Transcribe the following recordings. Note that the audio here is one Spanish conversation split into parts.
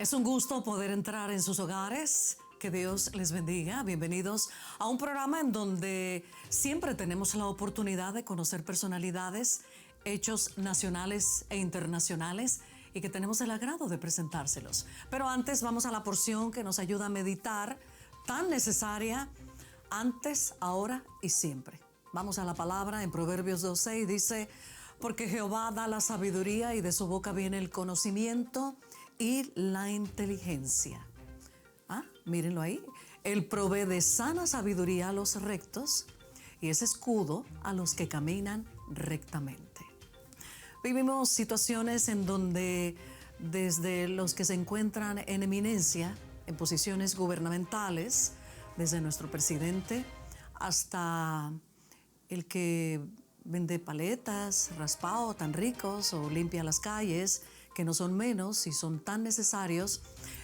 Es un gusto poder entrar en sus hogares. Que Dios les bendiga. Bienvenidos a un programa en donde siempre tenemos la oportunidad de conocer personalidades, hechos nacionales e internacionales y que tenemos el agrado de presentárselos. Pero antes vamos a la porción que nos ayuda a meditar, tan necesaria, antes, ahora y siempre. Vamos a la palabra en Proverbios 2:6, dice: porque Jehová da la sabiduría y de su boca viene el conocimiento y la inteligencia. Mírenlo ahí. Él provee de sana sabiduría a los rectos y es escudo a los que caminan rectamente. Vivimos situaciones en donde desde los que se encuentran en eminencia, en posiciones gubernamentales, desde nuestro presidente hasta el que vende paletas, raspado, tan ricos, o limpia las calles, que no son menos y son tan necesarios.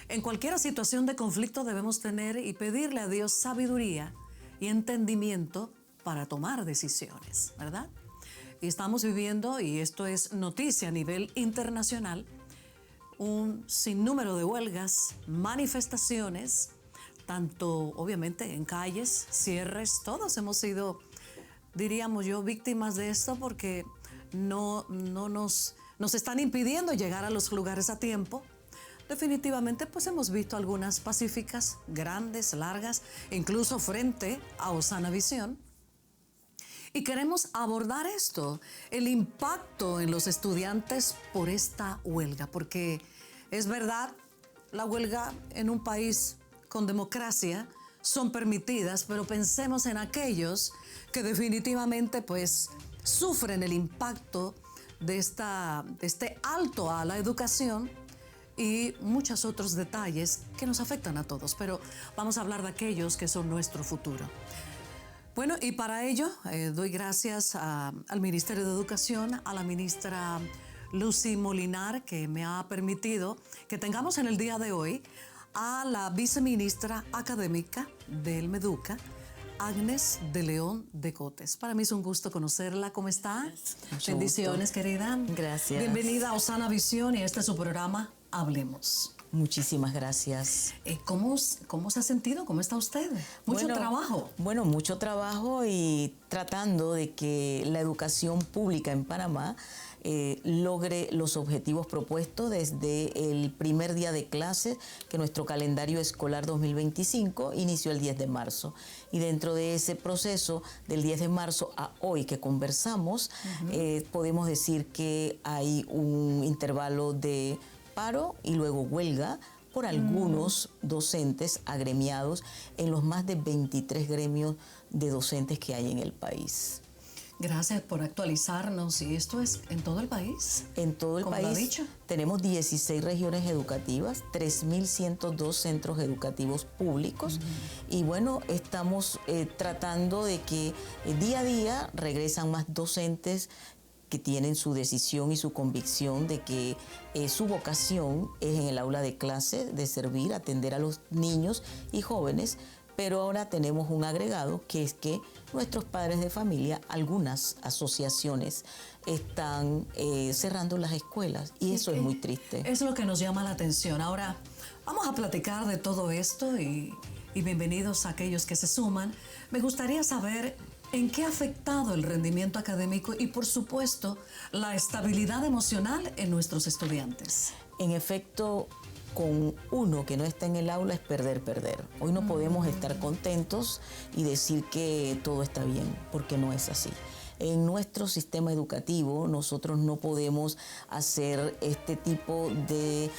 En cualquier situación de conflicto debemos tener y pedirle a Dios sabiduría y entendimiento para tomar decisiones, ¿verdad? Y estamos viviendo, y esto es noticia a nivel internacional, un sinnúmero de huelgas, manifestaciones, tanto obviamente en calles, cierres. Todos hemos sido, diríamos yo, víctimas de esto porque no nos están impidiendo llegar a los lugares a tiempo. Definitivamente, pues hemos visto algunas pacíficas, grandes, largas, incluso frente a Osana Visión. Y queremos abordar esto, el impacto en los estudiantes por esta huelga, porque es verdad, la huelga en un país con democracia son permitidas, pero pensemos en aquellos que definitivamente pues sufren el impacto de este alto a la educación y muchos otros detalles que nos afectan a todos, pero vamos a hablar de aquellos que son nuestro futuro. Bueno, y para ello doy gracias al Ministerio de Educación, a la ministra Lucy Molinar, que me ha permitido que tengamos en el día de hoy a la viceministra académica del Meduca, Agnes de León de Cotes. Para mí es un gusto conocerla. ¿Cómo está? Mucho Bendiciones, gusto. querida. Gracias. Bienvenida a Osana Visión y este es su programa Hablemos. Muchísimas gracias. ¿Cómo se ha sentido? ¿Cómo está usted? Mucho trabajo. Bueno, mucho trabajo y tratando de que la educación pública en Panamá logre los objetivos propuestos desde el primer día de clase, que nuestro calendario escolar 2025 inició el 10 de marzo. Y dentro de ese proceso, del 10 de marzo a hoy que conversamos, podemos decir que hay un intervalo de paro y luego huelga por algunos docentes agremiados en los más de 23 gremios de docentes que hay en el país. Gracias por actualizarnos. ¿Y esto es en todo el país? En todo el país. ¿Cómo lo ha dicho? Tenemos 16 regiones educativas, 3.102 centros educativos públicos. Y bueno, estamos tratando de que día a día regresan más docentes que tienen su decisión y su convicción de que su vocación es en el aula de clase, de servir, atender a los niños y jóvenes. Pero ahora tenemos un agregado, que es que nuestros padres de familia, algunas asociaciones, están cerrando las escuelas y eso es muy triste. Es lo que nos llama la atención. Ahora vamos a platicar de todo esto y bienvenidos a aquellos que se suman. Me gustaría saber en qué ha afectado el rendimiento académico y, por supuesto, la estabilidad emocional en nuestros estudiantes. En efecto, con uno que no está en el aula es perder. Hoy no podemos estar contentos y decir que todo está bien, porque no es así. En nuestro sistema educativo nosotros no podemos hacer este tipo de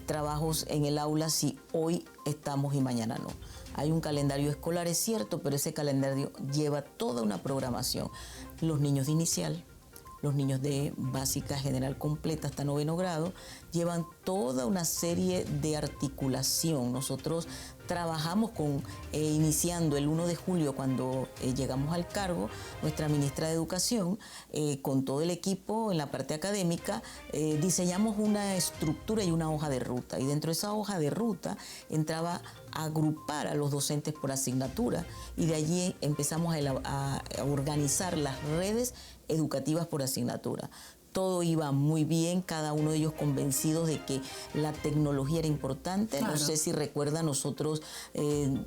trabajos en el aula si hoy estamos y mañana no. Hay un calendario escolar, es cierto, pero ese calendario lleva toda una programación. Los niños de inicial, los niños de básica general completa hasta 9º grado, llevan toda una serie de articulación. Nosotros trabajamos iniciando el 1 de julio, cuando llegamos al cargo, nuestra ministra de Educación, con todo el equipo en la parte académica, diseñamos una estructura y una hoja de ruta. Y dentro de esa hoja de ruta entraba a agrupar a los docentes por asignatura, y de allí empezamos a organizar las redes educativas por asignatura. todo iba muy bien, cada uno de ellos convencidos de que la tecnología era importante. Claro. No sé si recuerdan, nosotros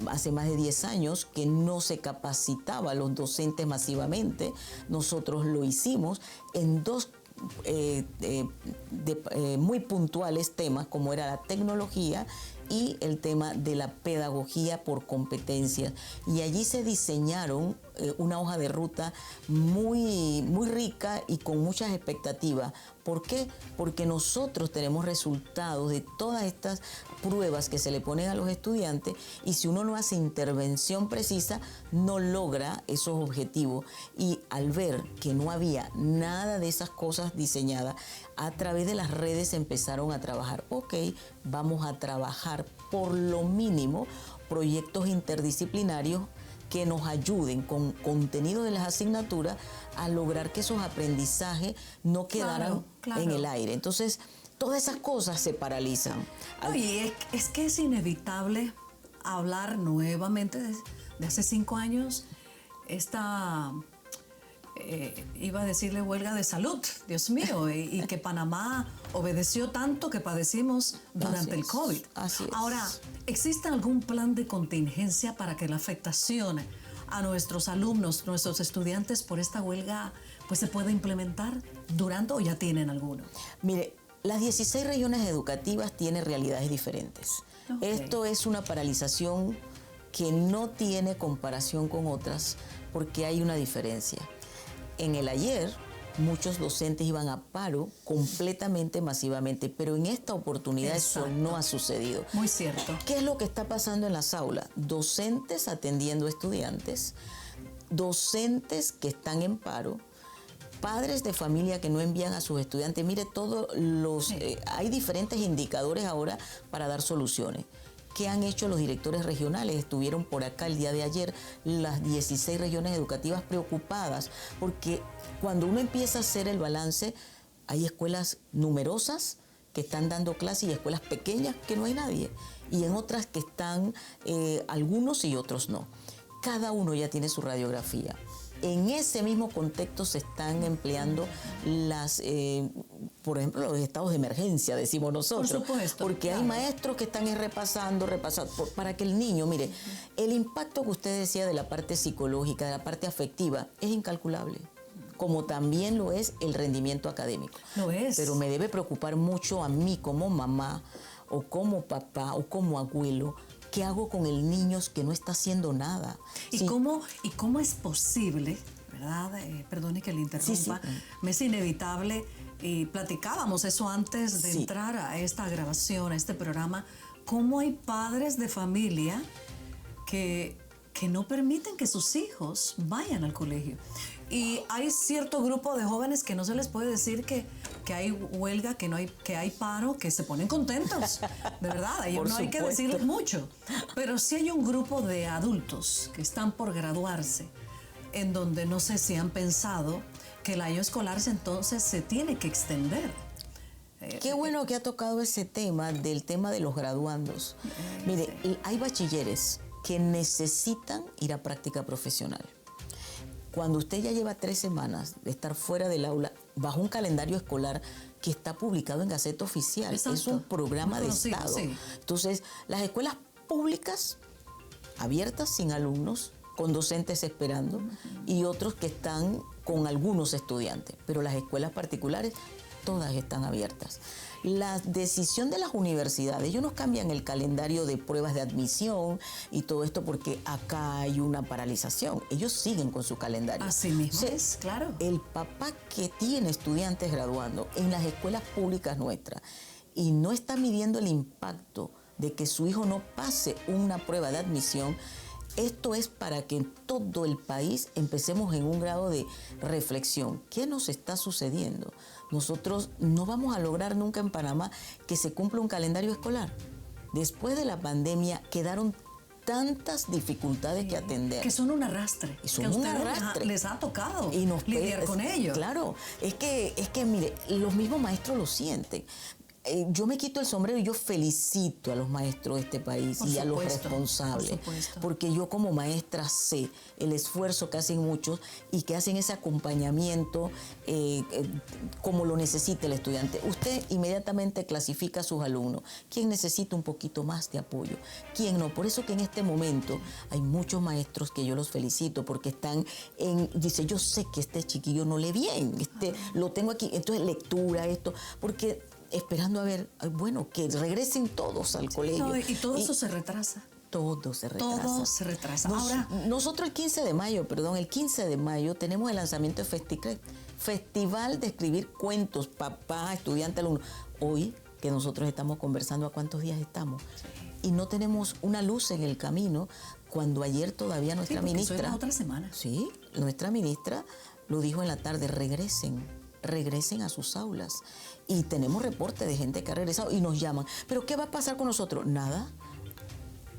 hace más de 10 años que no se capacitaba a los docentes masivamente. Nosotros lo hicimos en dos muy puntuales temas, como era la tecnología y el tema de la pedagogía por competencias. Y allí se diseñaron una hoja de ruta muy rica y con muchas expectativas. ¿Por qué? Porque nosotros tenemos resultados de todas estas pruebas que se le ponen a los estudiantes, y si uno no hace intervención precisa, no logra esos objetivos. Y al ver que no había nada de esas cosas diseñadas, a través de las redes empezaron a trabajar. Ok, vamos a trabajar por lo mínimo proyectos interdisciplinarios que nos ayuden con contenido de las asignaturas a lograr que esos aprendizajes no quedaran en el aire. Entonces, todas esas cosas se paralizan. Y es que es inevitable hablar nuevamente de hace 5 años esta... iba a decirle huelga de salud, Dios mío, y que Panamá obedeció tanto que padecimos durante el COVID. Así es. Ahora, ¿existe algún plan de contingencia para que la afectación a nuestros alumnos, nuestros estudiantes por esta huelga, pues se pueda implementar durante, o ya tienen alguno? Mire, las 16 regiones educativas tienen realidades diferentes. Okay. Esto es una paralización que no tiene comparación con otras porque hay una diferencia. En el ayer, muchos docentes iban a paro completamente, masivamente, pero en esta oportunidad eso no ha sucedido. Muy cierto. ¿Qué es lo que está pasando en las aulas? Docentes atendiendo estudiantes, docentes que están en paro, padres de familia que no envían a sus estudiantes. Mire, hay diferentes indicadores ahora para dar soluciones. ¿Qué han hecho los directores regionales? Estuvieron por acá el día de ayer las 16 regiones educativas preocupadas, porque cuando uno empieza a hacer el balance, hay escuelas numerosas que están dando clases y escuelas pequeñas que no hay nadie, y en otras que están algunos y otros no. Cada uno ya tiene su radiografía. En ese mismo contexto se están empleando por ejemplo, los estados de emergencia, decimos nosotros. Por supuesto. Porque hay maestros que están repasando, para que el niño, mire, el impacto que usted decía de la parte psicológica, de la parte afectiva, es incalculable, como también lo es el rendimiento académico. Lo es. Pero me debe preocupar mucho a mí como mamá, o como papá, o como abuelo. ¿Qué hago con el niño que no está haciendo nada? ¿Y cómo es posible, verdad? Perdone que le interrumpa, me es inevitable, y platicábamos eso antes de entrar a esta grabación, a este programa, cómo hay padres de familia que no permiten que sus hijos vayan al colegio. Y hay cierto grupo de jóvenes que no se les puede decir que hay huelga, que hay paro, que se ponen contentos, de verdad, a ellos no hay que decirles mucho. Pero sí hay un grupo de adultos que están por graduarse, en donde no sé si han pensado que el año escolar entonces se tiene que extender. Qué bueno que ha tocado ese tema, del tema de los graduandos. Mire, hay bachilleres que necesitan ir a práctica profesional. Cuando usted ya lleva 3 semanas de estar fuera del aula, bajo un calendario escolar que está publicado en Gaceta Oficial, exacto, es un programa de Estado. Sí. Entonces, las escuelas públicas abiertas, sin alumnos, con docentes esperando, y otros que están con algunos estudiantes. Pero las escuelas particulares, todas están abiertas. La decisión de las universidades, ellos nos cambian el calendario de pruebas de admisión y todo esto porque acá hay una paralización. Ellos siguen con su calendario. Así mismo es, claro. El papá que tiene estudiantes graduando en las escuelas públicas nuestras y no está midiendo el impacto de que su hijo no pase una prueba de admisión, esto es para que en todo el país empecemos en un grado de reflexión. ¿Qué nos está sucediendo? Nosotros no vamos a lograr nunca en Panamá que se cumpla un calendario escolar. Después de la pandemia quedaron tantas dificultades que atender. Que son un arrastre. Y son un arrastre. Les ha tocado lidiar con ellos. Claro, es que mire, los mismos maestros lo sienten. yo me quito el sombrero y yo felicito a los maestros de este país y a los responsables, porque yo como maestra sé el esfuerzo que hacen muchos y que hacen ese acompañamiento como lo necesita el estudiante. Usted inmediatamente clasifica a sus alumnos, quién necesita un poquito más de apoyo, quién no. Por eso que en este momento hay muchos maestros que yo los felicito porque están dice, yo sé que este chiquillo no lee bien, lo tengo aquí, entonces lectura, esto, porque esperando a ver, bueno, que regresen todos al colegio. No, y todo eso se retrasa. Todo se retrasa. Todo se retrasa. Ahora, nosotros el 15 de mayo tenemos el lanzamiento de FestiCred, Festival de Escribir Cuentos, papá, estudiante, alumno. Hoy, que nosotros estamos conversando, ¿a cuántos días estamos? Y no tenemos una luz en el camino, cuando ayer todavía nuestra ministra... Eso es otra semana. Sí, nuestra ministra lo dijo en la tarde, regresen a sus aulas. Y tenemos reporte de gente que ha regresado y nos llaman. ¿Pero qué va a pasar con nosotros? Nada.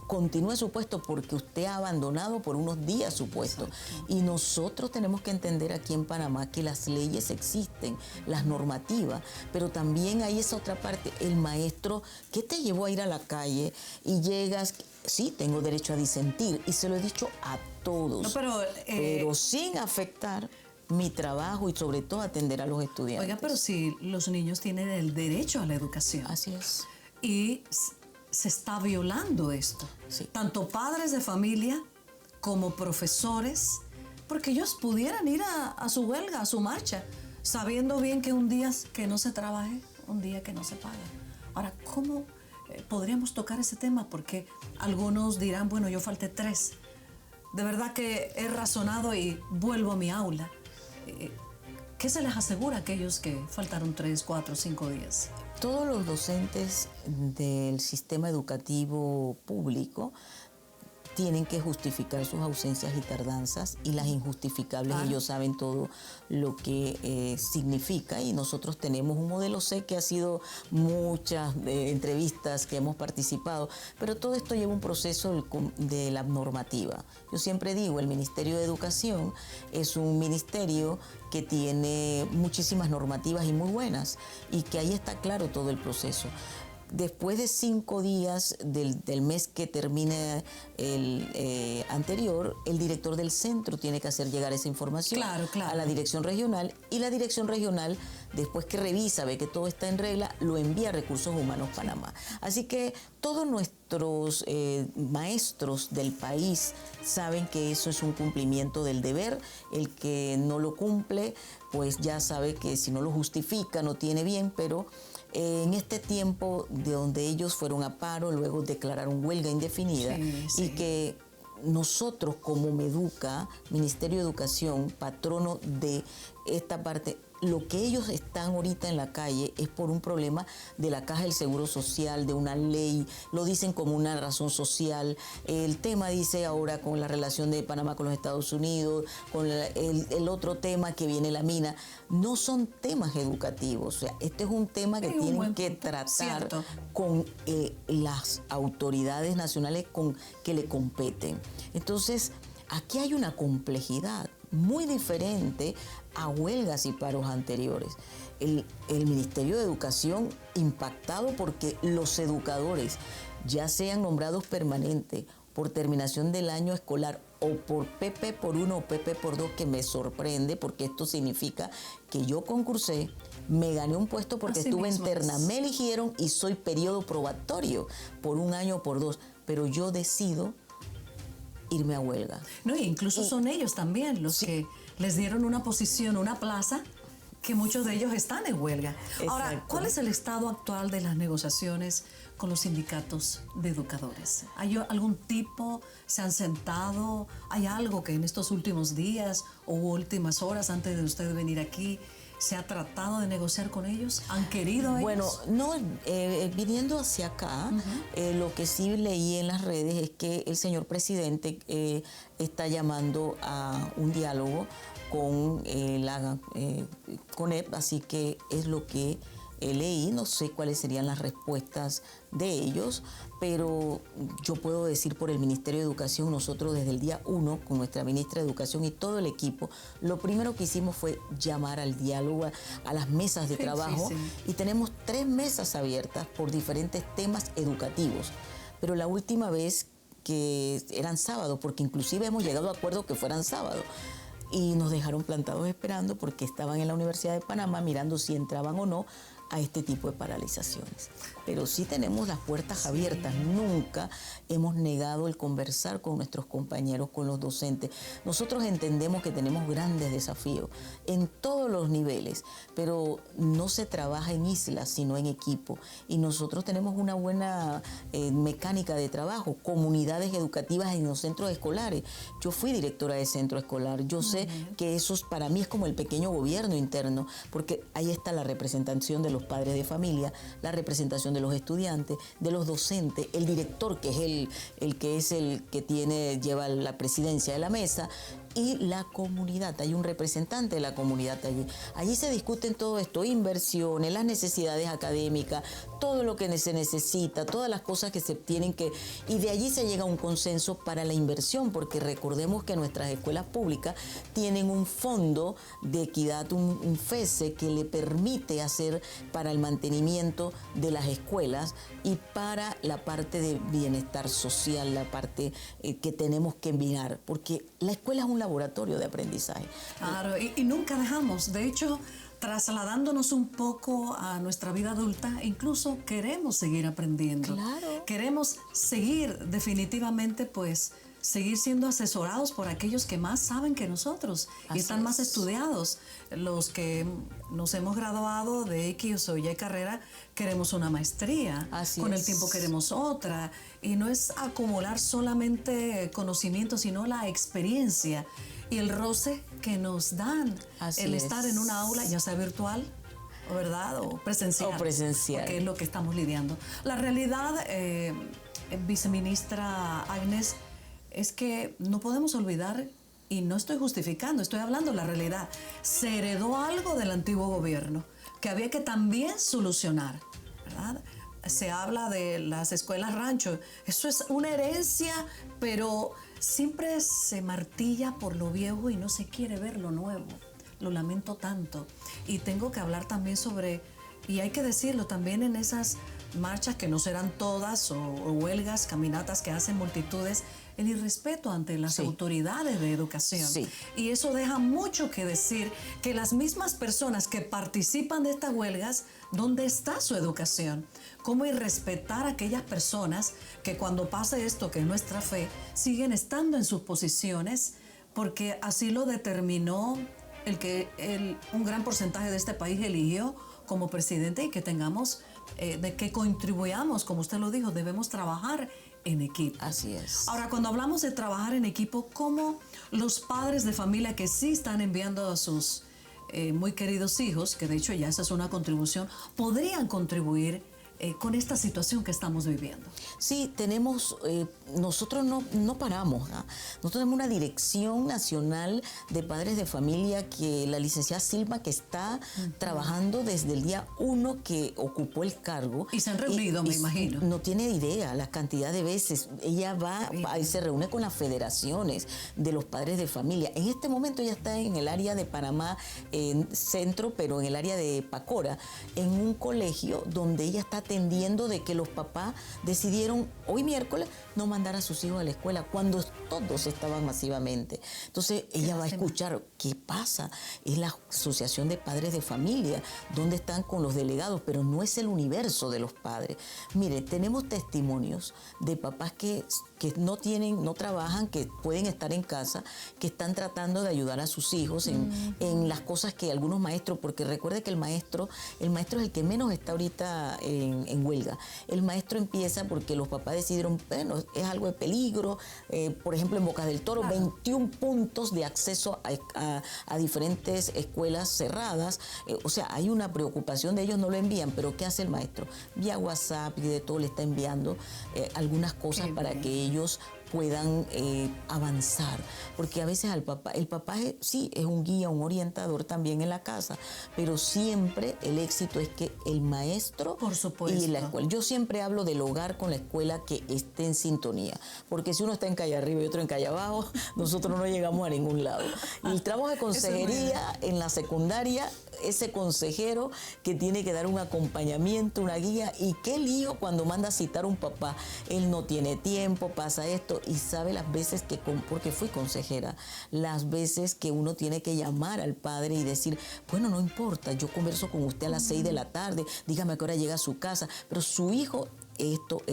Continúe su puesto porque usted ha abandonado por unos días su puesto. Exacto. Y nosotros tenemos que entender aquí en Panamá que las leyes existen, las normativas, pero también hay esa otra parte, el maestro, ¿qué te llevó a ir a la calle y llegas? Sí, tengo derecho a disentir y se lo he dicho a todos, no, pero sin afectar mi trabajo y sobre todo atender a los estudiantes. Oiga, pero si los niños tienen el derecho a la educación. Así es. Y se está violando esto. Sí. Tanto padres de familia como profesores, porque ellos pudieran ir a su huelga, a su marcha, sabiendo bien que un día que no se trabaje, un día que no se paga. Ahora, ¿cómo podríamos tocar ese tema? Porque algunos dirán, bueno, yo falté 3. De verdad que he razonado y vuelvo a mi aula. ¿Qué se les asegura a aquellos que faltaron 3, 4, 5 días? Todos los docentes del sistema educativo público tienen que justificar sus ausencias y tardanzas, y las injustificables, ellos saben todo lo que significa, y nosotros tenemos un modelo C que ha sido muchas entrevistas que hemos participado, pero todo esto lleva un proceso de la normativa. Yo siempre digo, el Ministerio de Educación es un ministerio que tiene muchísimas normativas y muy buenas, y que ahí está claro todo el proceso. Después de 5 días del mes que termine el anterior, el director del centro tiene que hacer llegar esa información a la dirección regional, y la dirección regional, después que revisa, ve que todo está en regla, lo envía a Recursos Humanos Panamá. Así que todos nuestros maestros del país saben que eso es un cumplimiento del deber. El que no lo cumple, pues ya sabe que si no lo justifica no tiene bien, pero en este tiempo de donde ellos fueron a paro, luego declararon huelga indefinida, y que nosotros como Meduca, Ministerio de Educación, patrono de esta parte, lo que ellos están ahorita en la calle es por un problema de la Caja del Seguro Social, de una ley, lo dicen como una razón social. El tema dice ahora con la relación de Panamá con los Estados Unidos, con el otro tema que viene la no son temas educativos. O sea, este es un tema que tienen que tratar con las autoridades nacionales que le competen. Entonces, aquí hay una complejidad muy diferente a huelgas y paros anteriores. El Ministerio de Educación impactado porque los educadores, ya sean nombrados permanentes por terminación del año escolar o por PP por 1 o PP por 2, que me sorprende porque esto significa que yo concursé, me gané un puesto porque estuve en terna, me eligieron y soy periodo probatorio por 1 año o por 2, pero yo decido irme a huelga. No, e incluso son ellos también los que les dieron una posición, una plaza, que muchos de ellos están en huelga. Exacto. Ahora, ¿cuál es el estado actual de las negociaciones con los sindicatos de educadores? ¿Hay algún tipo? ¿Se han sentado? ¿Hay algo que en estos últimos días o últimas horas antes de usted venir aquí se ha tratado de negociar con ellos? ¿Han querido ellos? Bueno, no, viniendo hacia acá, lo que sí leí en las redes es que el señor presidente está llamando a un diálogo con la CONEP, así que es lo que leí, no sé cuáles serían las respuestas de ellos, pero yo puedo decir por el Ministerio de Educación, nosotros desde el día 1, con nuestra ministra de Educación y todo el equipo, lo primero que hicimos fue llamar al diálogo, a las mesas de trabajo, y tenemos 3 mesas abiertas por diferentes temas educativos. Pero la última vez que eran sábados, porque inclusive hemos llegado a acuerdo que fueran sábados, y nos dejaron plantados esperando porque estaban en la Universidad de Panamá mirando si entraban o no a este tipo de paralizaciones. Pero sí tenemos las puertas abiertas. Nunca hemos negado el conversar con nuestros compañeros, con los docentes. Nosotros entendemos que tenemos grandes desafíos en todos los niveles, pero no se trabaja en islas, sino en equipo. Y nosotros tenemos una buena mecánica de trabajo, comunidades educativas en los centros escolares. Yo fui directora de centro escolar. Yo sé que eso para mí es como el pequeño gobierno interno, porque ahí está la representación de los padres de familia, la representación de los estudiantes, de los docentes, el director, que es el que lleva la presidencia de la mesa, y la comunidad. Hay un representante de la comunidad allí. Allí se discuten todo esto, inversiones, las necesidades académicas, todo lo que se necesita, todas las cosas que se tienen que... Y de allí se llega a un consenso para la inversión, porque recordemos que nuestras escuelas públicas tienen un fondo de equidad, un FESE, que le permite hacer para el mantenimiento de las escuelas y para la parte de bienestar social, la parte que tenemos que mirar, porque la escuela es un laboratorio de aprendizaje. Claro, y nunca dejamos. De hecho, trasladándonos un poco a nuestra vida adulta, incluso queremos seguir aprendiendo. Claro. Queremos seguir definitivamente, pues, seguir siendo asesorados por aquellos que más saben que nosotros y están más estudiados. Los que nos hemos graduado de X o Y carrera, queremos una maestría. Con el tiempo queremos otra. Y no es acumular solamente conocimiento, sino la experiencia y el roce que nos dan el estar en una aula, ya sea virtual, ¿verdad? O presencial. O presencial. Porque es lo que estamos lidiando. La realidad, viceministra Agnes, es que no podemos olvidar, y no estoy justificando, estoy hablando de la realidad. Se heredó algo del antiguo gobierno que había que también solucionar, ¿verdad? Se habla de las escuelas rancho. Eso es una herencia, pero siempre se martilla por lo viejo y no se quiere ver lo nuevo. Lo lamento tanto. Y tengo que hablar también sobre, y hay que decirlo también en esas marchas que no serán todas, o huelgas, caminatas que hacen multitudes, el irrespeto ante las autoridades de educación. Y eso deja mucho que decir, que las mismas personas que participan de estas huelgas, ¿dónde está su educación? ¿Cómo irrespetar a aquellas personas que cuando pase esto, que es nuestra fe, siguen estando en sus posiciones? Porque así lo determinó el que un gran porcentaje de este país eligió como presidente, y que tengamos, de que contribuyamos, como usted lo dijo, debemos trabajar en equipo. Así es. Ahora, cuando hablamos de trabajar en equipo, ¿cómo los padres de familia que sí están enviando a sus muy queridos hijos, que de hecho ya esa es una contribución, podrían contribuir con esta situación que estamos viviendo? Sí, tenemos, nosotros no paramos. Nosotros tenemos una dirección nacional de padres de familia, que la licenciada Silva, que está trabajando desde el día 1 que ocupó el cargo. Y se han reunido, me imagino. No tiene idea la cantidad de veces. Ella va y se reúne con las federaciones de los padres de familia. En este momento ella está en el área de Panamá, en centro, pero en el área de Pacora, en un colegio donde ella está atendiendo de que los papás decidieron hoy miércoles no mandar a sus hijos a la escuela cuando todos estaban masivamente. Entonces ella va a escuchar qué pasa. Es la Asociación de Padres de Familia, donde están con los delegados, pero no es el universo de los padres. Mire, tenemos testimonios de papás que no trabajan, que pueden estar en casa, que están tratando de ayudar a sus hijos en las cosas que algunos maestros, porque recuerde que el maestro es el que menos está ahorita en huelga. El maestro empieza porque los papás decidieron, bueno, es algo de peligro. Por ejemplo, en Bocas del Toro, 21 puntos de acceso a diferentes escuelas cerradas. O sea, hay una preocupación de ellos, no lo envían, pero ¿qué hace el maestro? Vía WhatsApp y de todo le está enviando algunas cosas para que ellos puedan avanzar, porque a veces el papá sí es un guía, un orientador también en la casa, pero siempre el éxito es que el maestro Por supuesto. y la escuela. Yo siempre hablo del hogar con la escuela que esté en sintonía, porque si uno está en calle arriba y otro en calle abajo, nosotros no llegamos a ningún lado. Y el trabajo de consejería en la secundaria, ese consejero que tiene que dar un acompañamiento, una guía, y qué lío cuando manda a citar a un papá, él no tiene tiempo, pasa esto, y sabe las veces que, porque fui consejera, las veces que uno tiene que llamar al padre y decir, bueno, no importa, yo converso con usted a las 6 de la tarde, dígame a qué hora llega a su casa, pero su hijo esto.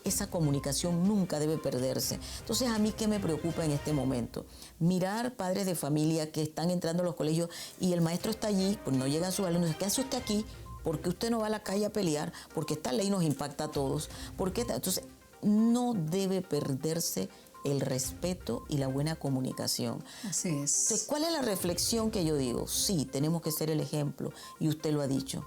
Esa comunicación nunca debe perderse. Entonces, ¿a mí qué me preocupa en este momento? Mirar padres de familia que están entrando a los colegios y el maestro está allí, pues no llegan sus alumnos, ¿qué hace usted aquí? ¿Por qué usted no va a la calle a pelear? Porque esta ley nos impacta a todos. Entonces, no debe perderse el respeto y la buena comunicación. Así es. Entonces, ¿cuál es la reflexión que yo digo? Sí, tenemos que ser el ejemplo, y usted lo ha dicho.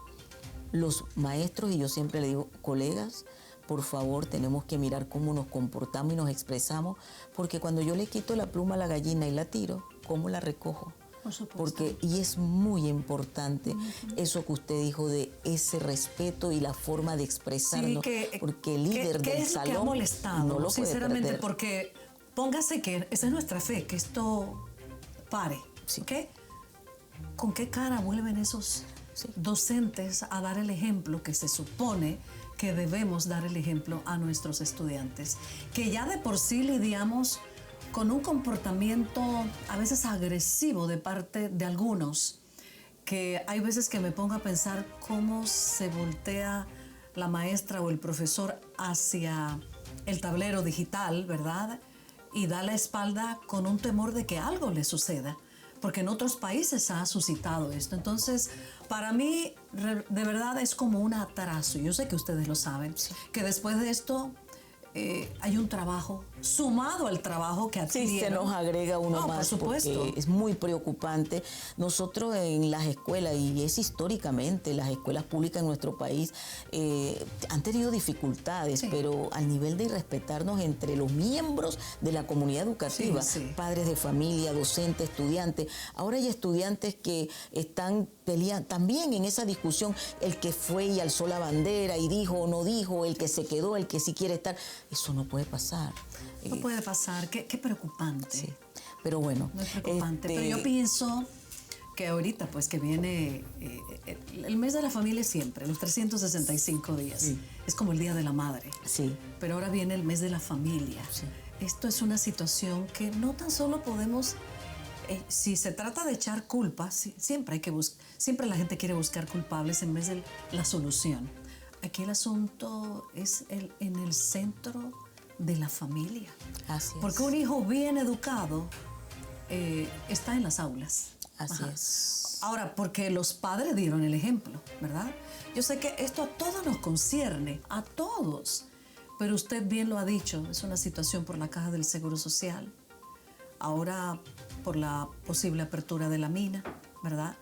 Los maestros, y yo siempre le digo, colegas, por favor, tenemos que mirar cómo nos comportamos y nos expresamos, porque cuando yo le quito la pluma a la gallina y la tiro, ¿cómo la recojo? Por supuesto. Y es muy importante eso que usted dijo de ese respeto y la forma de expresarnos, porque el líder del salón que ha molestado, no lo sinceramente, puede perder. porque póngase que esa es nuestra fe, que esto pare. Sí. ¿Okay? ¿Con qué cara vuelven esos docentes a dar el ejemplo que se supone que debemos dar el ejemplo a nuestros estudiantes? Que ya de por sí lidiamos con un comportamiento a veces agresivo de parte de algunos, que hay veces que me pongo a pensar cómo se voltea la maestra o el profesor hacia el tablero digital, ¿verdad? Y da la espalda con un temor de que algo le suceda, porque en otros países ha suscitado esto. Entonces, para mí, de verdad es como un atraso. Yo sé que ustedes lo saben, que después de esto hay un trabajo sumado al trabajo que adquirieron. Sí, se nos agrega uno más, por supuesto, porque es muy preocupante. Nosotros en las escuelas, y es históricamente, las escuelas públicas en nuestro país han tenido dificultades, pero al nivel de irrespetarnos entre los miembros de la comunidad educativa, padres de familia, docentes, estudiantes. Ahora hay estudiantes que están peleando también en esa discusión, el que fue y alzó la bandera y dijo o no dijo, el que se quedó, el que sí quiere estar. Eso no puede pasar. No puede pasar, qué preocupante. Sí, pero bueno. No es preocupante, pero yo pienso que ahorita, pues que viene el mes de la familia siempre, los 365 días. Sí. Es como el Día de la Madre. Sí. Pero ahora viene el mes de la familia. Sí. Esto es una situación que no tan solo podemos, si se trata de echar culpas, siempre siempre la gente quiere buscar culpables en vez de la solución. Aquí el asunto es en el centro de la familia. Así es. Porque un hijo bien educado está en las aulas. Así es. Ahora, porque los padres dieron el ejemplo, ¿verdad? Yo sé que esto a todos nos concierne, a todos. Pero usted bien lo ha dicho, es una situación por la Caja del Seguro Social. Ahora, por la posible apertura de la mina, ¿verdad?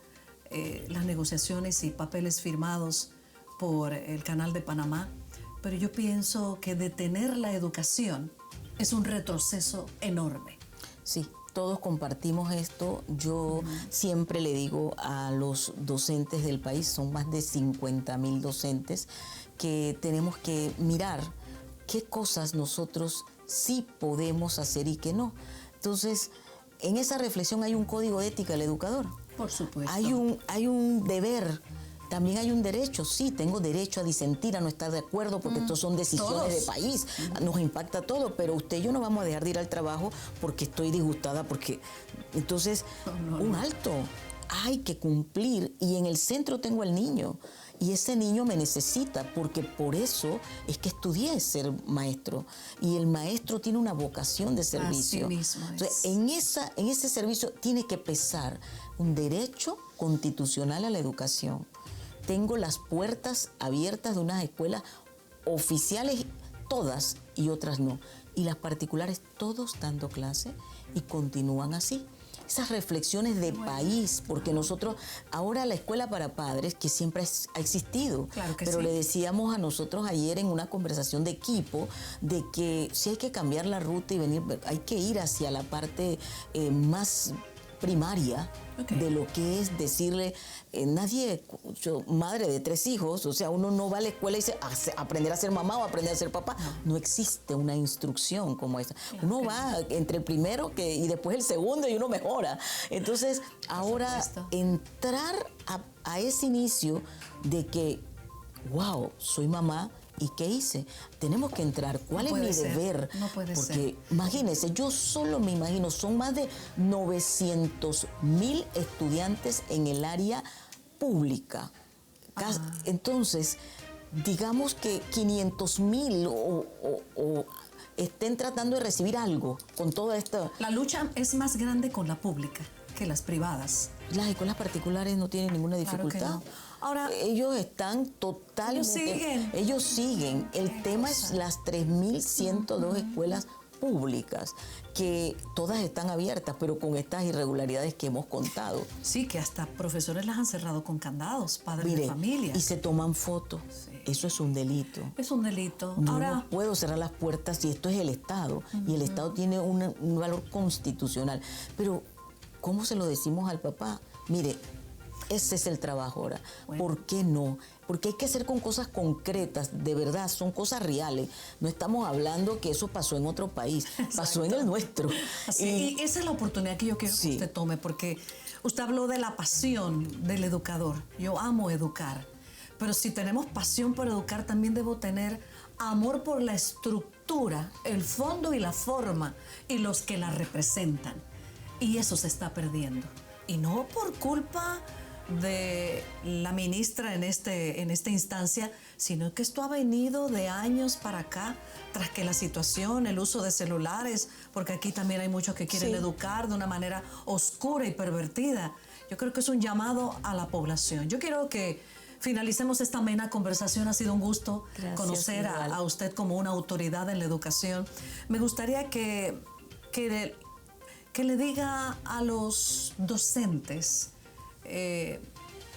Las negociaciones y papeles firmados por el Canal de Panamá. Pero yo pienso que detener la educación es un retroceso enorme. Sí, todos compartimos esto. Yo siempre le digo a los docentes del país, son más de 50,000 docentes, que tenemos que mirar qué cosas nosotros sí podemos hacer y qué no. Entonces, en esa reflexión hay un código de ética del educador. Por supuesto. Hay un deber. También hay un derecho, sí, tengo derecho a disentir, a no estar de acuerdo, porque estos son decisiones de país, nos impacta todo, pero usted y yo no vamos a dejar de ir al trabajo porque estoy disgustada, porque entonces, un alto, hay que cumplir, y en el centro tengo al niño, y ese niño me necesita, porque por eso es que estudié ser maestro, y el maestro tiene una vocación de servicio. Así mismo es. Entonces, en ese servicio tiene que pesar un derecho constitucional a la educación. Tengo las puertas abiertas de unas escuelas oficiales, todas, y otras no. Y las particulares, todos dando clase, y continúan así. esas reflexiones de país, porque nosotros, ahora la escuela para padres, que siempre ha existido, Claro que pero sí. le decíamos a nosotros ayer en una conversación de equipo, de que si hay que cambiar la ruta y venir, hay que ir hacia la parte más primaria, Okay. de lo que es decirle, nadie, yo, madre de 3 hijos, o sea, uno no va a la escuela y dice aprender a ser mamá o aprender a ser papá. No existe una instrucción como esa. Claro uno que va entre el primero y después el segundo y uno mejora. Entonces, ahora supuesto. entrar a ese inicio de que, wow, soy mamá. ¿Y qué hice? Tenemos que entrar. ¿Cuál es mi deber? No puede ser. Porque imagínense, yo solo me imagino, son más de 900,000 estudiantes en el área pública. Entonces, digamos que 500,000 o estén tratando de recibir algo con todo esto. La lucha es más grande con la pública que las privadas. Las escuelas particulares no tienen ninguna Claro que dificultad. no. Ahora, ellos están totalmente... Ellos siguen. El tema es las 3.102 escuelas públicas, que todas están abiertas, pero con estas irregularidades que hemos contado. Sí, que hasta profesores las han cerrado con candados, padres de familia. Y se toman fotos. Sí. Eso es un delito. Es un delito. Ahora, no puedo cerrar las puertas si esto es el Estado, y el Estado tiene un valor constitucional. Pero, ¿cómo se lo decimos al papá? Mire, ese es el trabajo ahora. Bueno. ¿Por qué no? Porque hay que hacer con cosas concretas, de verdad, son cosas reales. No estamos hablando que eso pasó en otro país, pasó en el nuestro. Y esa es la oportunidad que yo quiero que usted tome, porque usted habló de la pasión del educador. Yo amo educar, pero si tenemos pasión por educar, también debo tener amor por la estructura, el fondo y la forma, y los que la representan. Y eso se está perdiendo. Y no por culpa de la ministra en esta instancia, sino que esto ha venido de años para acá, tras que la situación, el uso de celulares, porque aquí también hay muchos que quieren educar de una manera oscura y pervertida. Yo creo que es un llamado a la población. Yo quiero que finalicemos esta amena conversación. Ha sido un gusto conocer a usted como una autoridad en la educación. Me gustaría que le diga a los docentes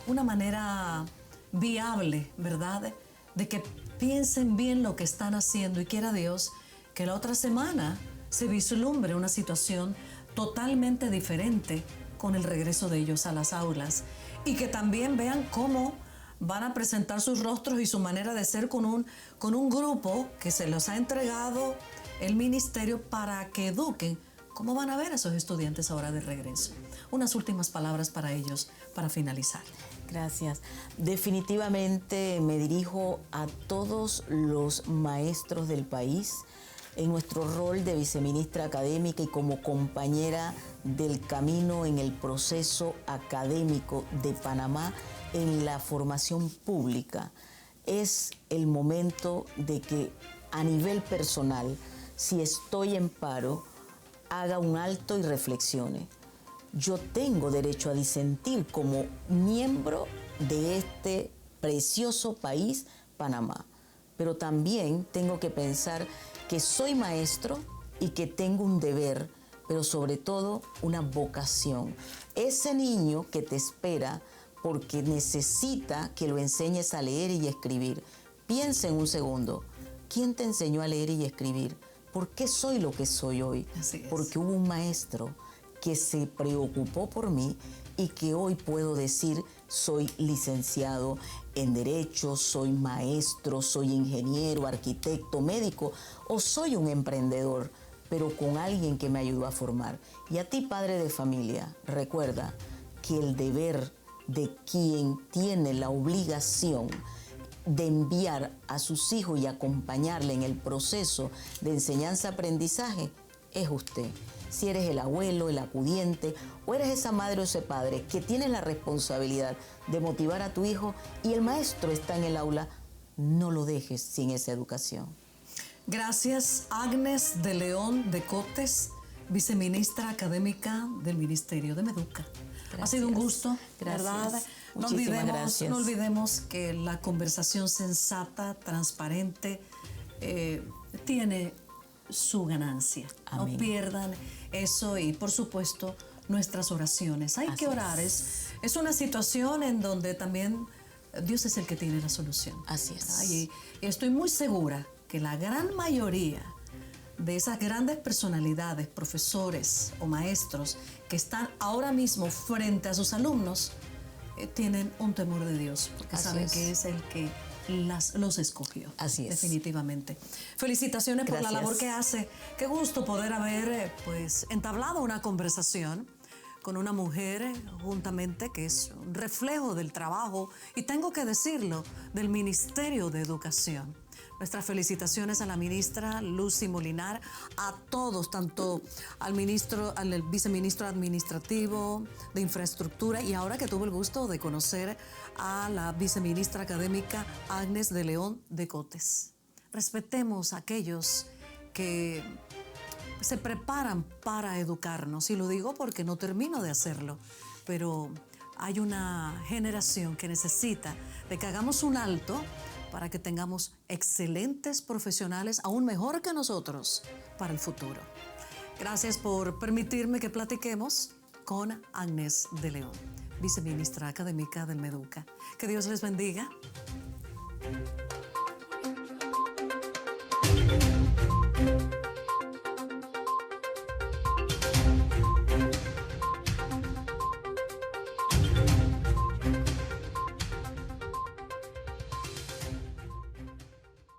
una manera viable, ¿verdad? De que piensen bien lo que están haciendo, y quiera Dios que la otra semana se vislumbre una situación totalmente diferente con el regreso de ellos a las aulas, y que también vean cómo van a presentar sus rostros y su manera de ser con un grupo que se los ha entregado el ministerio para que eduquen. ¿Cómo van a ver a esos estudiantes ahora de regreso? Unas últimas palabras para ellos, para finalizar. Gracias. Definitivamente me dirijo a todos los maestros del país en nuestro rol de viceministra académica y como compañera del camino en el proceso académico de Panamá en la formación pública. Es el momento de que a nivel personal, si estoy en paro, haga un alto y reflexione. Yo tengo derecho a disentir como miembro de este precioso país, Panamá, pero también tengo que pensar que soy maestro y que tengo un deber, pero sobre todo una vocación. Ese niño que te espera porque necesita que lo enseñes a leer y escribir. Piensa en un segundo, ¿quién te enseñó a leer y escribir? ¿Por qué soy lo que soy hoy? Así es. Porque hubo un maestro que se preocupó por mí y que hoy puedo decir soy licenciado en Derecho, soy maestro, soy ingeniero, arquitecto, médico o soy un emprendedor, pero con alguien que me ayudó a formar. Y a ti, padre de familia, recuerda que el deber de quien tiene la obligación de enviar a sus hijos y acompañarle en el proceso de enseñanza-aprendizaje es usted. Si eres el abuelo, el acudiente, o eres esa madre o ese padre que tienes la responsabilidad de motivar a tu hijo y el maestro está en el aula, no lo dejes sin esa educación. Gracias, Agnes de León de Cotes, viceministra académica del Ministerio de Meduca. Gracias. Ha sido un gusto, ¿verdad? No olvidemos que la conversación sensata, transparente, tiene su ganancia. Amén. No pierdan eso y, por supuesto, nuestras oraciones. Hay que orar. Es una situación en donde también Dios es el que tiene la solución. Así es. Y estoy muy segura que la gran mayoría de esas grandes personalidades, profesores o maestros que están ahora mismo frente a sus alumnos, tienen un temor de Dios, porque saben que es el que los escogió. Así es. Definitivamente. Felicitaciones por la labor que hace. Qué gusto poder haber pues entablado una conversación con una mujer juntamente que es un reflejo del trabajo, y tengo que decirlo, del Ministerio de Educación. Nuestras felicitaciones a la ministra Lucy Molinar, a todos, tanto al viceministro administrativo de Infraestructura, y ahora que tuve el gusto de conocer a la viceministra académica Agnes de León de Cotes. Respetemos a aquellos que se preparan para educarnos, y lo digo porque no termino de hacerlo, pero hay una generación que necesita de que hagamos un alto para que tengamos excelentes profesionales, aún mejor que nosotros, para el futuro. Gracias por permitirme que platiquemos con Agnes de León, viceministra académica del MEDUCA. Que Dios les bendiga.